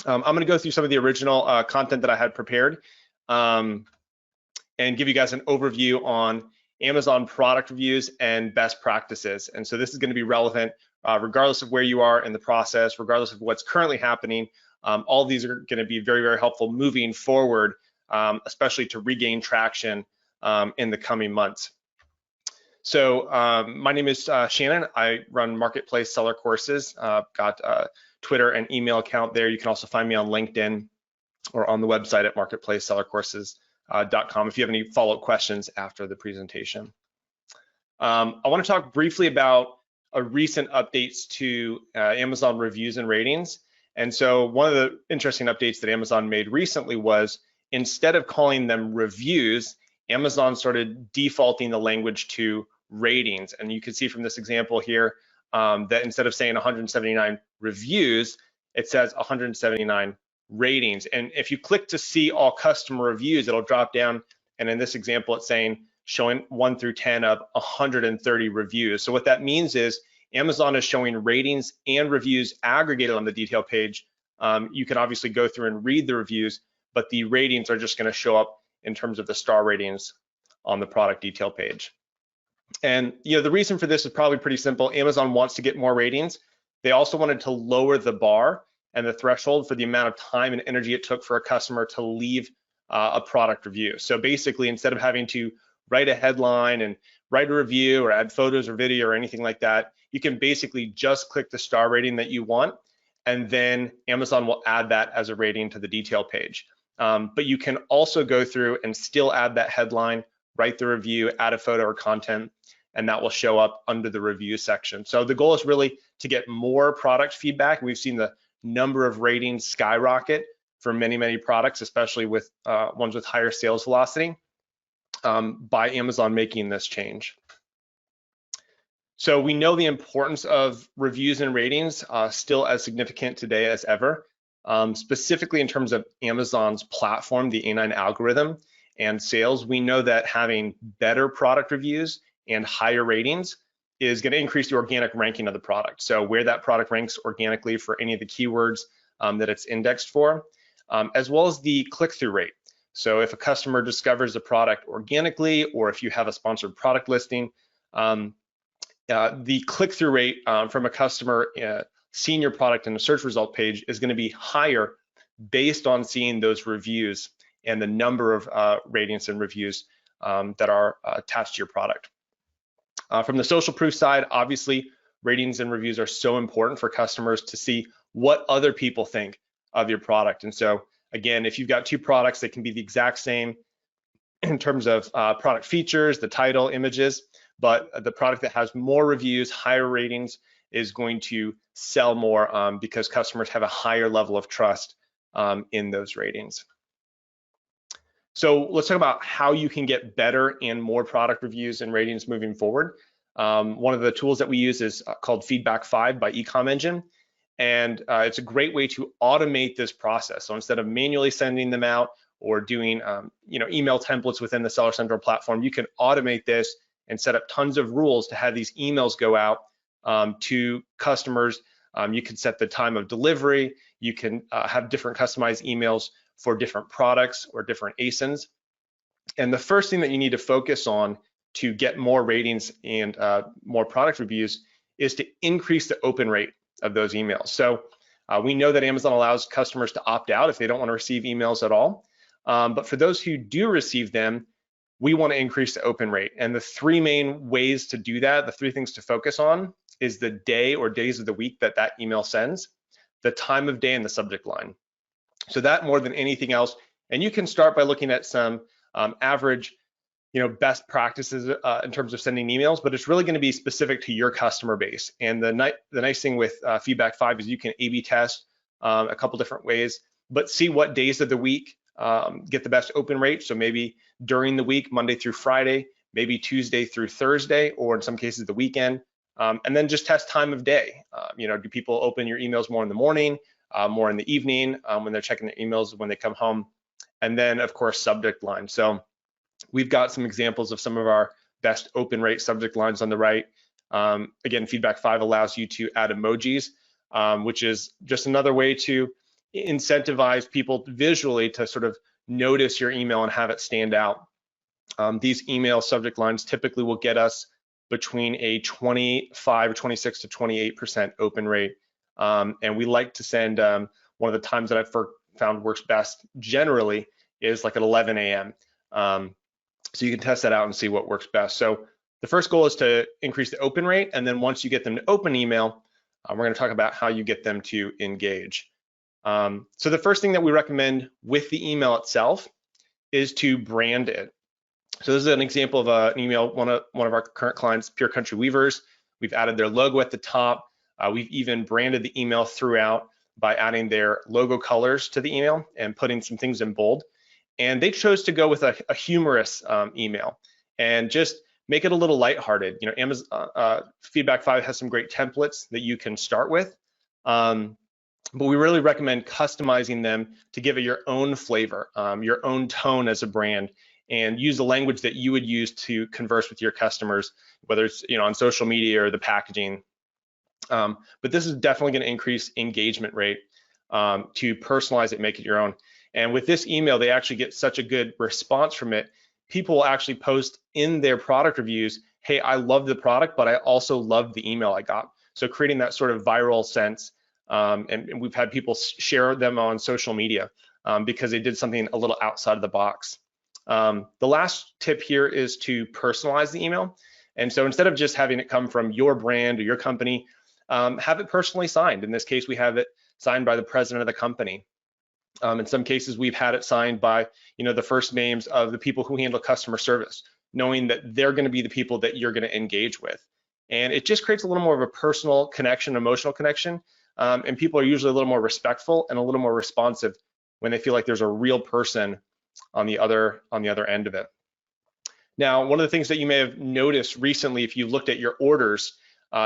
I'm going to go through some of the original content that I had prepared and give you guys an overview on Amazon product reviews and best practices. And so this is going to be relevant regardless of where you are in the process, regardless of what's currently happening. All of these are going to be very, very helpful moving forward, especially to regain traction in the coming months. So my name is Shannon. I run Marketplace Seller Courses. Got a Twitter and email account there. You can also find me on LinkedIn or on the website at marketplacesellercourses.com if you have any follow-up questions after the presentation. I want to talk briefly about recent updates to Amazon reviews and ratings. And so one of the interesting updates that Amazon made recently was, instead of calling them reviews, Amazon started defaulting the language to ratings. And you can see from this example here that instead of saying 179 reviews, it says 179 ratings. And if you click to see all customer reviews, it'll drop down. And in this example, it's saying showing 1 through 10 of 130 reviews. So what that means is Amazon is showing ratings and reviews aggregated on the detail page. You can obviously go through and read the reviews, but the ratings are just going to show up in terms of the star ratings on the product detail page. And the reason for this is probably pretty simple. Amazon wants to get more ratings. They also wanted to lower the bar and the threshold for the amount of time and energy it took for a customer to leave a product review. So basically, instead of having to write a headline and write a review or add photos or video or anything like that, you can basically just click the star rating that you want, and then Amazon will add that as a rating to the detail page. But you can also go through and still add that headline, write the review, add a photo or content, and that will show up under the review section. So the goal is really to get more product feedback. We've seen the number of ratings skyrocket for many, many products, especially with ones with higher sales velocity, by Amazon making this change. So we know the importance of reviews and ratings still as significant today as ever, specifically in terms of Amazon's platform, the A9 algorithm and sales. We know that having better product reviews and higher ratings is going to increase the organic ranking of the product. So where that product ranks organically for any of the keywords that it's indexed for, as well as the click-through rate. So if a customer discovers a product organically, or if you have a sponsored product listing, the click-through rate from a customer seeing your product in the search result page is going to be higher based on seeing those reviews and the number of ratings and reviews that are attached to your product. From the social proof side, obviously, ratings and reviews are so important for customers to see what other people think of your product. And so, again, if you've got two products that can be the exact same in terms of product features, the title, images, but the product that has more reviews, higher ratings, is going to sell more because customers have a higher level of trust in those ratings. So let's talk about how you can get better and more product reviews and ratings moving forward. One of the tools that we use is called Feedback 5 by Ecom Engine. And it's a great way to automate this process. So instead of manually sending them out or doing email templates within the Seller Central platform, you can automate this and set up tons of rules to have these emails go out to customers. You can set the time of delivery. You can have different customized emails for different products or different ASINs. And the first thing that you need to focus on to get more ratings and more product reviews is to increase the open rate of those emails. So we know that Amazon allows customers to opt out if they don't want to receive emails at all. But for those who do receive them, we want to increase the open rate. And the three main ways to do that, the three things to focus on, is the day or days of the week that that email sends, the time of day, and the subject line. So that more than anything else. And you can start by looking at some average best practices in terms of sending emails, but it's really going to be specific to your customer base. And the nice thing with Feedback 5 is you can A/B test a couple different ways, but see what days of the week get the best open rate. So maybe during the week, Monday through Friday, maybe Tuesday through Thursday, or in some cases the weekend. And then just test time of day. Do people open your emails more in the morning, more in the evening, when they're checking their emails when they come home? And then, of course, subject line. So we've got some examples of some of our best open rate subject lines on the right. Again, Feedback 5 allows you to add emojis, which is just another way to incentivize people visually to sort of notice your email and have it stand out. These email subject lines typically will get us between a 25 or 26 to 28% open rate. And we like to send, one of the times that I've found works best generally is like at 11 a.m. So you can test that out and see what works best. So the first goal is to increase the open rate. And then once you get them to open email, we're going to talk about how you get them to engage. So the first thing that we recommend with the email itself is to brand it. So this is an example of an email, one of our current clients, Pure Country Weavers. We've added their logo at the top. We've even branded the email throughout by adding their logo colors to the email and putting some things in bold. And they chose to go with a humorous email and just make it a little lighthearted. You know, Amazon Feedback 5 has some great templates that you can start with. But we really recommend customizing them to give it your own flavor, your own tone as a brand, and use the language that you would use to converse with your customers, whether it's on social media or the packaging. But this is definitely going to increase engagement rate to personalize it, make it your own. And with this email, they actually get such a good response from it. People will actually post in their product reviews, hey, I love the product, but I also love the email I got. So creating that sort of viral sense. And we've had people share them on social media because they did something a little outside of the box. The last tip here is to personalize the email. And so instead of just having it come from your brand or your company, have it personally signed. In this case, we have it signed by the president of the company. In some cases, we've had it signed by the first names of the people who handle customer service, knowing that they're going to be the people that you're going to engage with. And it just creates a little more of a personal connection, emotional connection. And people are usually a little more respectful and a little more responsive when they feel like there's a real person on the other end of it. Now, one of the things that you may have noticed recently, if you looked at your orders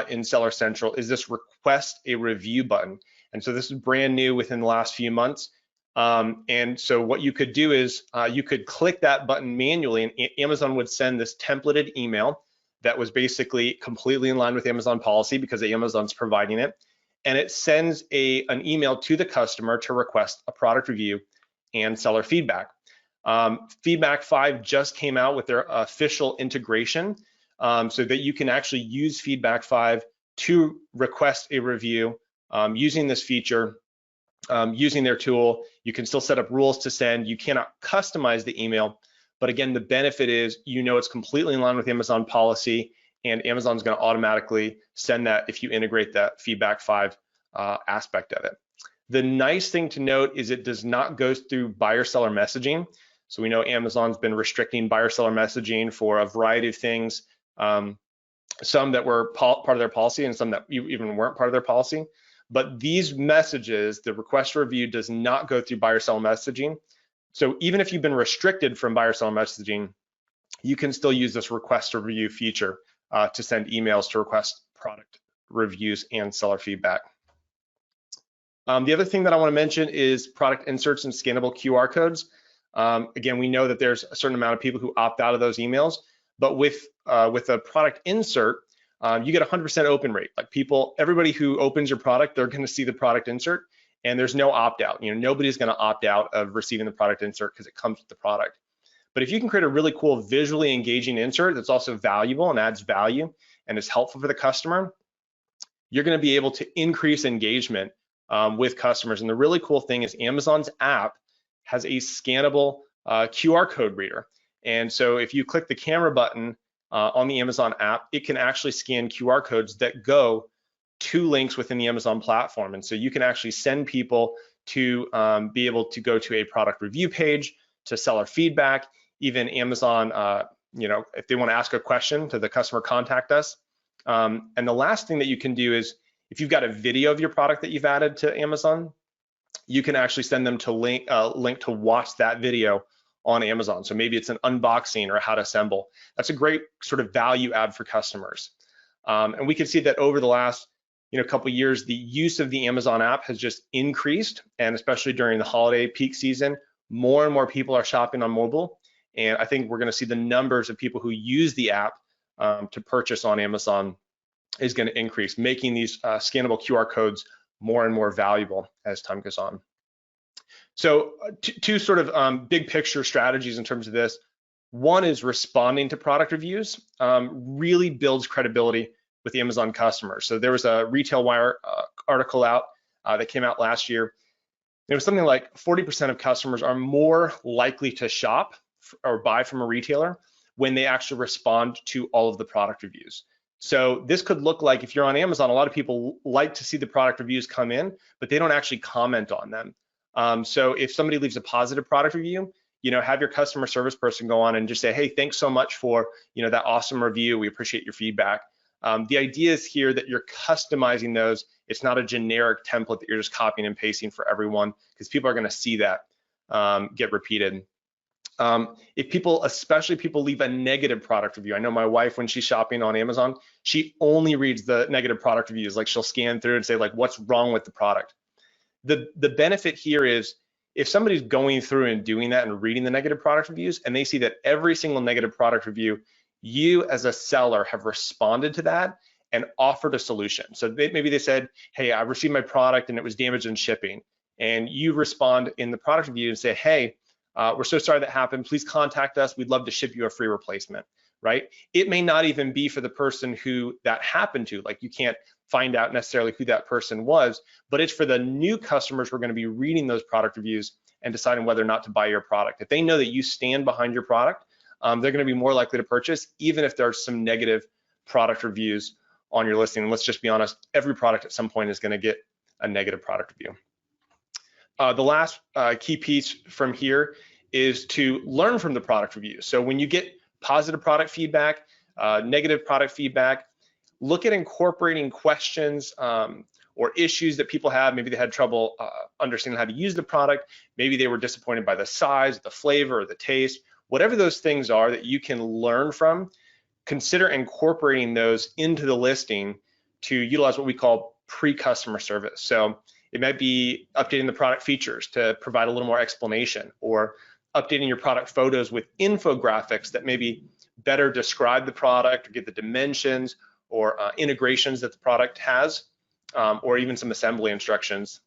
in Seller Central, is this request a review button. And so this is brand new within the last few months. And so what you could do is you could click that button manually, and Amazon would send this templated email that was basically completely in line with Amazon policy because Amazon's providing it. And it sends an email to the customer to request a product review and seller feedback. Feedback 5 just came out with their official integration so that you can actually use Feedback 5 to request a review using this feature, using their tool. You can still set up rules to send. You cannot customize the email, but again, the benefit is it's completely in line with Amazon policy, and Amazon's going to automatically send that if you integrate that Feedback 5 aspect of it. The nice thing to note is it does not go through buyer-seller messaging. So we know Amazon's been restricting buyer-seller messaging for a variety of things, some that were part of their policy and some that even weren't part of their policy. But these messages, the request review, does not go through buyer-seller messaging. So even if you've been restricted from buyer-seller messaging, you can still use this request a review feature to send emails to request product reviews and seller feedback. The other thing that I want to mention is product inserts and scannable QR codes. Again, we know that there's a certain amount of people who opt out of those emails, but with a product insert, you get 100% open rate. Like everybody who opens your product, they're going to see the product insert, and there's no opt out. Nobody's going to opt out of receiving the product insert because it comes with the product. But if you can create a really cool, visually engaging insert that's also valuable and adds value and is helpful for the customer, you're going to be able to increase engagement with customers. And the really cool thing is Amazon's app has a scannable QR code reader. And so if you click the camera button on the Amazon app, it can actually scan QR codes that go to links within the Amazon platform. And so you can actually send people to be able to go to a product review page, to seller feedback, even Amazon, if they want to ask a question to the customer, contact us. And the last thing that you can do is if you've got a video of your product that you've added to Amazon, you can actually send them to link to watch that video on Amazon. So maybe it's an unboxing or how to assemble. That's a great sort of value add for customers. And we can see that over the last couple of years, the use of the Amazon app has just increased, and especially during the holiday peak season, more and more people are shopping on mobile. And I think we're going to see the numbers of people who use the app to purchase on Amazon is going to increase, making these scannable QR codes more and more valuable as time goes on. So two sort of big picture strategies in terms of this. One is responding to product reviews, really builds credibility with the Amazon customers. So there was a Retail Wire article out that came out last year. It was something like 40% of customers are more likely to shop or buy from a retailer when they actually respond to all of the product reviews. So this could look like, if you're on Amazon, a lot of people like to see the product reviews come in, but they don't actually comment on them. So if somebody leaves a positive product review, have your customer service person go on and just say, hey, thanks so much for, that awesome review. We appreciate your feedback. The idea is here that you're customizing those. It's not a generic template that you're just copying and pasting for everyone, because people are going to see that get repeated. Especially people leave a negative product review. I know my wife, when she's shopping on Amazon, she only reads the negative product reviews. Like, she'll scan through and say, like, what's wrong with the product? The benefit here is, if somebody's going through and doing that and reading the negative product reviews, and they see that every single negative product review, you as a seller have responded to that and offered a solution. So maybe they said, hey, I received my product and it was damaged in shipping. And you respond in the product review and say, hey, we're so sorry that happened. Please contact us. We'd love to ship you a free replacement, right? It may not even be for the person who that happened to. Like, you can't find out necessarily who that person was, but it's for the new customers who are going to be reading those product reviews and deciding whether or not to buy your product. If they know that you stand behind your product, they're going to be more likely to purchase, even if there's some negative product reviews on your listing. And let's just be honest, every product at some point is going to get a negative product review. The last key piece from here is to learn from the product reviews. So when you get positive product feedback, negative product feedback, look at incorporating questions or issues that people have. Maybe they had trouble understanding how to use the product. Maybe they were disappointed by the size, the flavor, or the taste. Whatever those things are that you can learn from, consider incorporating those into the listing to utilize what we call pre-customer service. So it might be updating the product features to provide a little more explanation, or updating your product photos with infographics that maybe better describe the product or give the dimensions or integrations that the product has, or even some assembly instructions.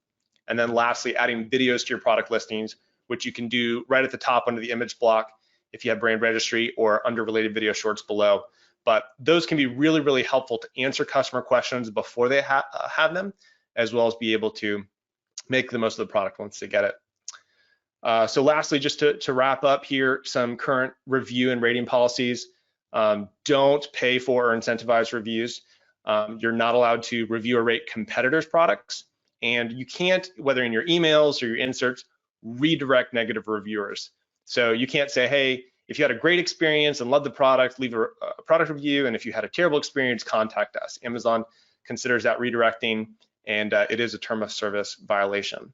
And then lastly, adding videos to your product listings, which you can do right at the top under the image block if you have brand registry, or under related video shorts below. But those can be really, really helpful to answer customer questions before they have them, as well as be able to make the most of the product once they get it. So lastly, just to wrap up here, some current review and rating policies. Don't pay for or incentivize reviews. You're not allowed to review or rate competitors' products, and you can't, whether in your emails or your inserts, redirect negative reviewers. So you can't say, hey, if you had a great experience and loved the product, leave a product review, and if you had a terrible experience, contact us. Amazon considers that redirecting, and it is a term of service violation.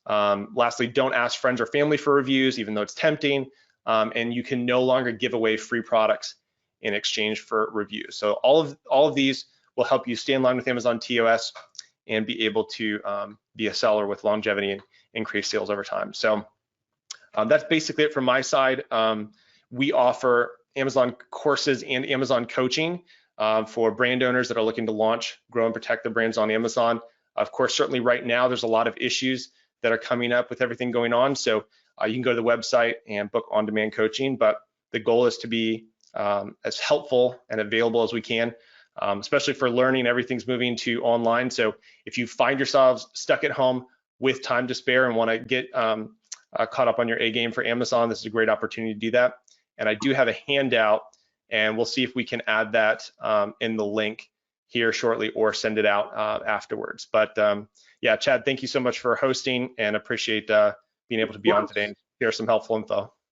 Lastly, don't ask friends or family for reviews, even though it's tempting, and you can no longer give away free products in exchange for reviews. So all of these will help you stay in line with Amazon TOS and be able to be a seller with longevity and increase sales over time. So that's basically it from my side. We offer Amazon courses and Amazon coaching for brand owners that are looking to launch, grow, and protect their brands on Amazon. Of course, certainly right now, there's a lot of issues that are coming up with everything going on. So you can go to the website and book on-demand coaching, but the goal is to be as helpful and available as we can, especially for learning. Everything's moving to online. So if you find yourselves stuck at home with time to spare and want to get caught up on your A game for Amazon, this is a great opportunity to do that. And I do have a handout, and we'll see if we can add that in the link here shortly, or send it out afterwards. But yeah, Chad, thank you so much for hosting, and appreciate being able to be on today and share some helpful info.